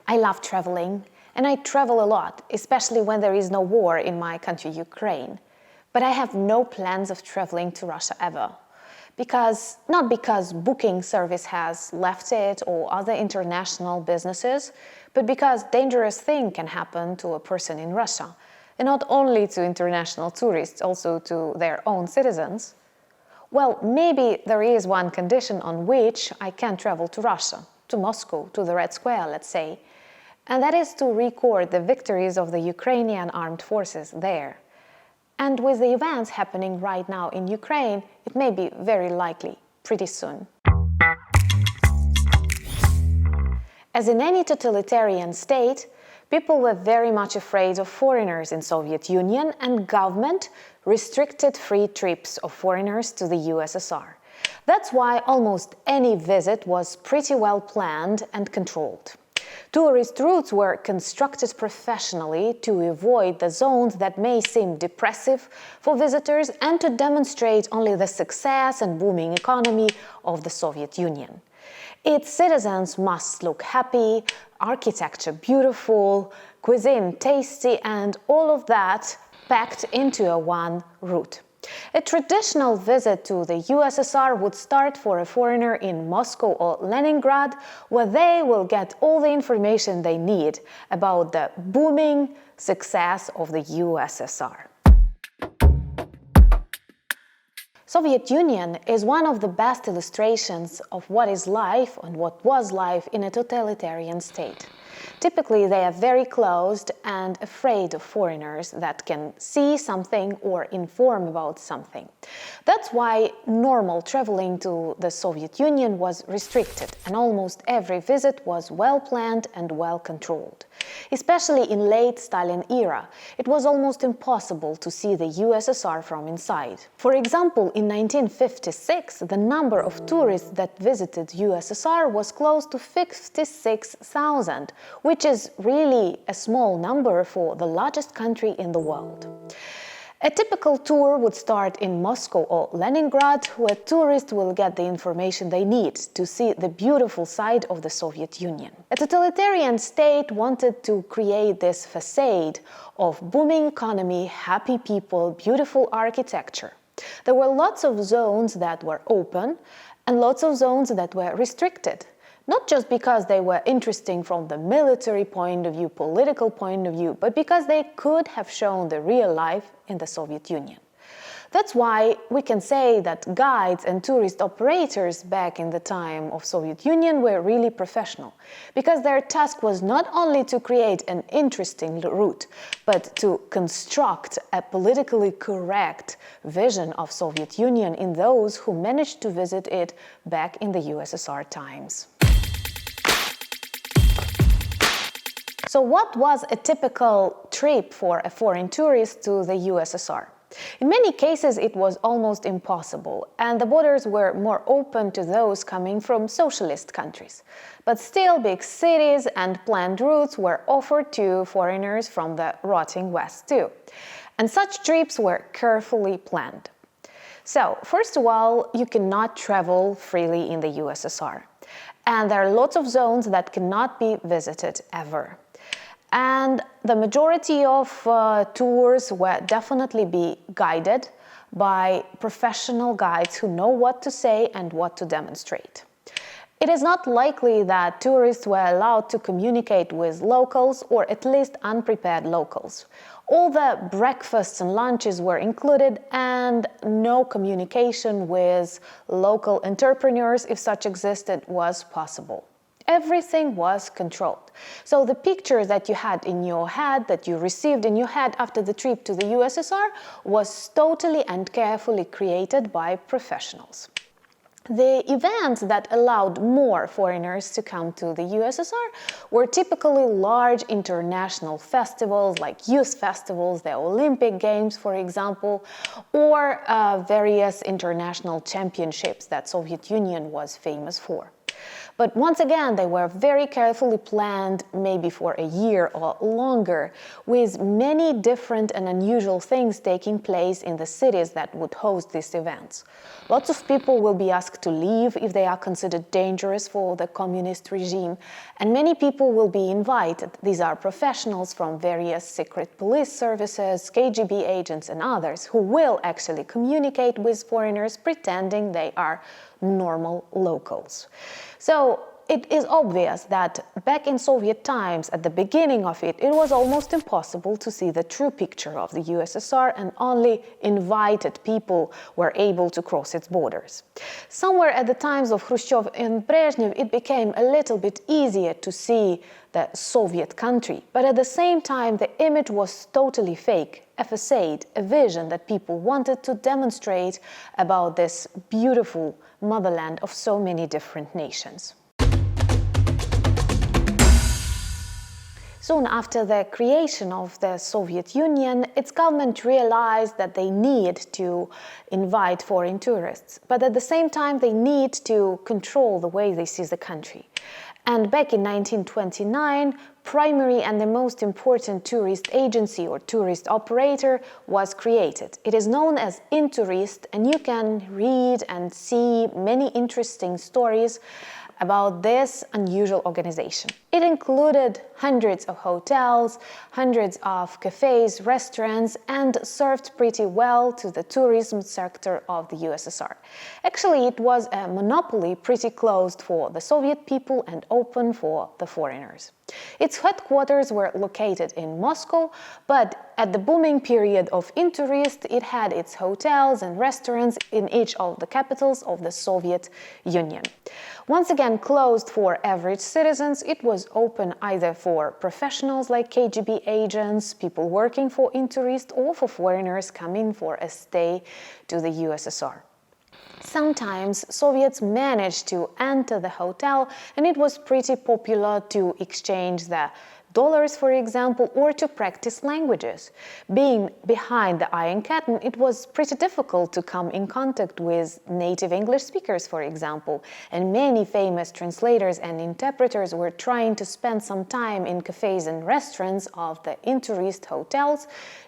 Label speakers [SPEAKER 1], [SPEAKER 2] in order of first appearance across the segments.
[SPEAKER 1] I love traveling, and I travel a lot, especially when there is no war in my country, Ukraine. But I have no plans of traveling to Russia ever. Not because booking service has left it or other international businesses, but because dangerous thing can happen to a person in Russia, and not only to international tourists, also to their own citizens. Well, maybe there is one condition on which I can travel to Russia, to Moscow, to the Red Square, let's say, and that is to record the victories of the Ukrainian armed forces there. And with the events happening right now in Ukraine, it may be very likely pretty soon. As in any totalitarian state, people were very much afraid of foreigners in Soviet Union, and government restricted free trips of foreigners to the USSR. That's why almost any visit was pretty well planned and controlled. Tourist routes were constructed professionally to avoid the zones that may seem depressive for visitors and to demonstrate only the success and booming economy of the Soviet Union. Its citizens must look happy, architecture beautiful, cuisine tasty, and all of that packed into a one route. A traditional visit to the USSR would start for a foreigner in Moscow or Leningrad, where they will get all the information they need about the booming success of the USSR. Soviet Union is one of the best illustrations of what is life and what was life in a totalitarian state. Typically, they are very closed and afraid of foreigners that can see something or inform about something. That's why normal traveling to the Soviet Union was restricted, and almost every visit was well planned and well controlled. Especially in late Stalin era, it was almost impossible to see the USSR from inside. For example, in 1956, the number of tourists that visited USSR was close to 56,000, which is really a small number for the largest country in the world. A typical tour would start in Moscow or Leningrad, where tourists will get the information they need to see the beautiful side of the Soviet Union. A totalitarian state wanted to create this facade of booming economy, happy people, beautiful architecture. There were lots of zones that were open and lots of zones that were restricted. Not just because they were interesting from the military point of view, political point of view, but because they could have shown the real life in the Soviet Union. That's why we can say that guides and tourist operators back in the time of Soviet Union were really professional, because their task was not only to create an interesting route, but to construct a politically correct vision of Soviet Union in those who managed to visit it back in the USSR times. So what was a typical trip for a foreign tourist to the USSR? In many cases, it was almost impossible, and the borders were more open to those coming from socialist countries. But still, big cities and planned routes were offered to foreigners from the rotting West too. And such trips were carefully planned. So, first of all, you cannot travel freely in the USSR. And there are lots of zones that cannot be visited ever. And the majority of tours will definitely be guided by professional guides who know what to say and what to demonstrate. It is not likely that tourists were allowed to communicate with locals, or at least unprepared locals. All the breakfasts and lunches were included, and no communication with local entrepreneurs, if such existed, was possible. Everything was controlled. So the picture that you had in your head, that you received in your head after the trip to the USSR, was totally and carefully created by professionals. The events that allowed more foreigners to come to the USSR were typically large international festivals like youth festivals, the Olympic Games, for example, or various international championships that Soviet Union was famous for. But once again, they were very carefully planned, maybe for a year or longer, with many different and unusual things taking place in the cities that would host these events. Lots of people will be asked to leave if they are considered dangerous for the communist regime, and many people will be invited. These are professionals from various secret police services, KGB agents and others who will actually communicate with foreigners pretending they are normal locals. So it is obvious that back in Soviet times, at the beginning of it, it was almost impossible to see the true picture of the USSR, and only invited people were able to cross its borders. Somewhere at the times of Khrushchev and Brezhnev, it became a little bit easier to see the Soviet country, but at the same time, the image was totally fake, a facade, a vision that people wanted to demonstrate about this beautiful motherland of so many different nations. Soon after the creation of the Soviet Union, its government realized that they need to invite foreign tourists, but at the same time they need to control the way they see the country. And back in 1929, primary and the most important tourist agency or tourist operator was created. It is known as Intourist, and you can read and see many interesting stories about this unusual organization. It included hundreds of hotels, hundreds of cafes, restaurants, and served pretty well to the tourism sector of the USSR. Actually, it was a monopoly pretty closed for the Soviet people and open for the foreigners. Its headquarters were located in Moscow, but at the booming period of Intourist, it had its hotels and restaurants in each of the capitals of the Soviet Union. Once again closed for average citizens, it was open either for professionals like KGB agents, people working for Intourist, or for foreigners coming for a stay to the USSR. Sometimes Soviets managed to enter the hotel, and it was pretty popular to exchange the dollars, for example, or to practice languages. Being behind the Iron Curtain, it was pretty difficult to come in contact with native English speakers, for example, and many famous translators and interpreters were trying to spend some time in cafes and restaurants of the Intourist hotels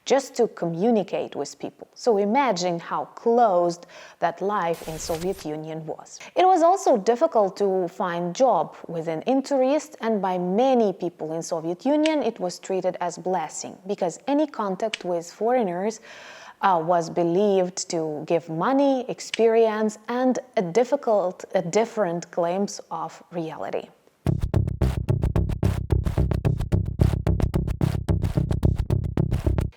[SPEAKER 1] just to communicate with people. So imagine how closed that life in Soviet Union was. It was also difficult to find job within Intourist, and by many people in Soviet Union it was treated as blessing, because any contact with foreigners was believed to give money, experience, and a different glimpse of reality.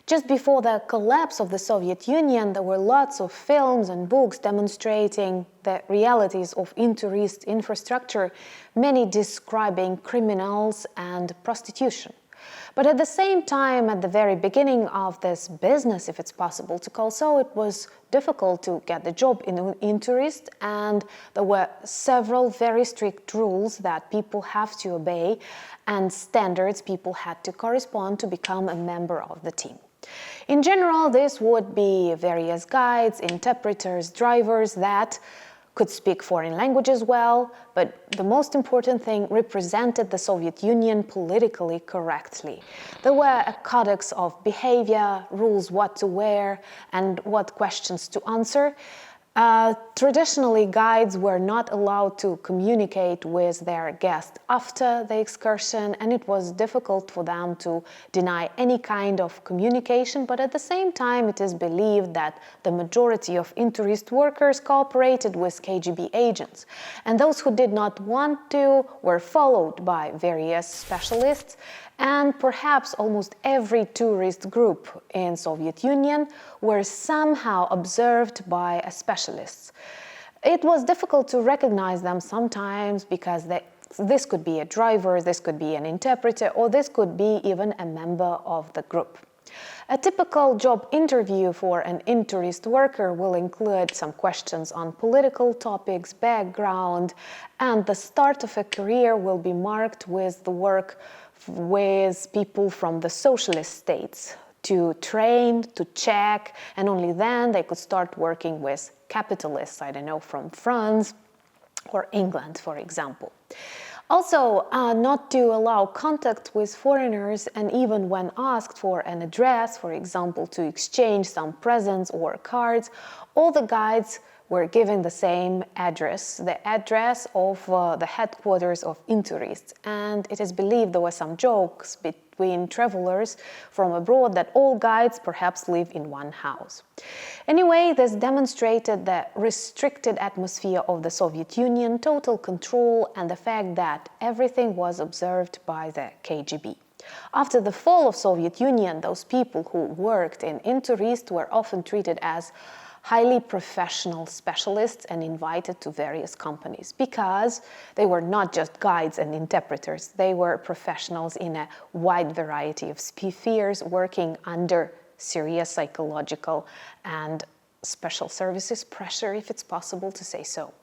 [SPEAKER 1] Just before the collapse of the Soviet Union, there were lots of films and books demonstrating the realities of Intourist infrastructure, many describing criminals and prostitution. But at the same time, at the very beginning of this business, if it's possible to call so, it was difficult to get the job in Intourist, and there were several very strict rules that people have to obey and standards people had to correspond to become a member of the team. In general, this would be various guides, interpreters, drivers that could speak foreign languages well, but the most important thing, represented the Soviet Union politically correctly. There were a codex of behavior, rules what to wear and what questions to answer. Traditionally, guides were not allowed to communicate with their guests after the excursion, and it was difficult for them to deny any kind of communication, but at the same time it is believed that the majority of Intourist workers cooperated with KGB agents, and those who did not want to were followed by various specialists, and perhaps almost every tourist group in Soviet Union were somehow observed by a specialist. It was difficult to recognize them sometimes because this could be a driver, this could be an interpreter, or this could be even a member of the group. A typical job interview for an Intourist worker will include some questions on political topics, background, and the start of a career will be marked with the work with people from the socialist states to train, to check, and only then they could start working with capitalists, I don't know, from France, or England, for example. Also, not to allow contact with foreigners, and even when asked for an address, for example, to exchange some presents or cards, all the guides were given the same address, the address of the headquarters of Intourist. And it is believed there were some jokes between travelers from abroad that all guides perhaps live in one house. Anyway, this demonstrated the restricted atmosphere of the Soviet Union, total control, and the fact that everything was observed by the KGB. After the fall of Soviet Union, those people who worked in Intourist were often treated as highly professional specialists and invited to various companies, because they were not just guides and interpreters, they were professionals in a wide variety of spheres working under serious psychological and special services pressure, if it's possible to say so.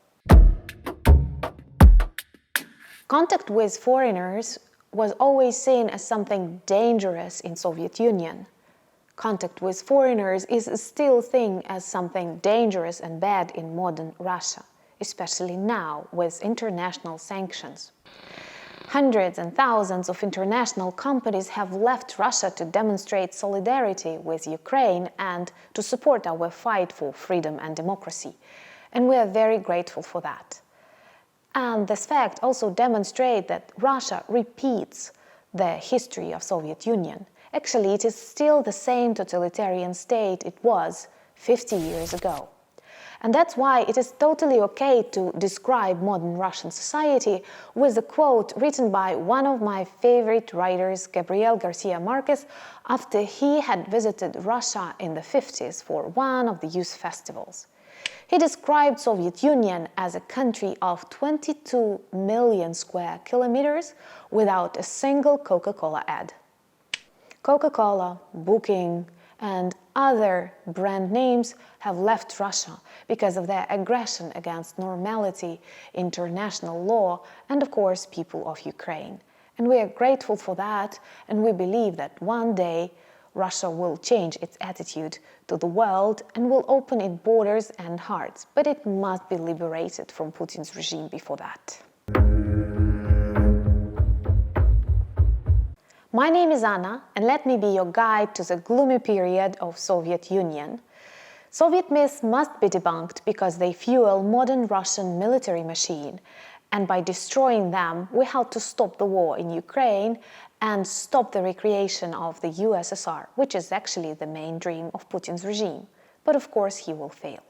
[SPEAKER 1] Contact with foreigners was always seen as something dangerous in Soviet Union. Contact with foreigners is still seen as something dangerous and bad in modern Russia, especially now with international sanctions. Hundreds and thousands of international companies have left Russia to demonstrate solidarity with Ukraine and to support our fight for freedom and democracy. And we are very grateful for that. And this fact also demonstrates that Russia repeats the history of Soviet Union. Actually, it is still the same totalitarian state it was 50 years ago. And that's why it is totally okay to describe modern Russian society with a quote written by one of my favorite writers, Gabriel Garcia Marquez, after he had visited Russia in the 50s for one of the youth festivals. He described Soviet Union as a country of 22 million square kilometers without a single Coca-Cola ad. Coca-Cola, Booking, and other brand names have left Russia because of their aggression against normality, international law, and of course, people of Ukraine. And we are grateful for that, and we believe that one day Russia will change its attitude to the world and will open its borders and hearts, but it must be liberated from Putin's regime before that. My name is Anna, and let me be your guide to the gloomy period of Soviet Union. Soviet myths must be debunked because they fuel modern Russian military machine, and by destroying them, we help to stop the war in Ukraine and stop the recreation of the USSR, which is actually the main dream of Putin's regime. But of course, he will fail.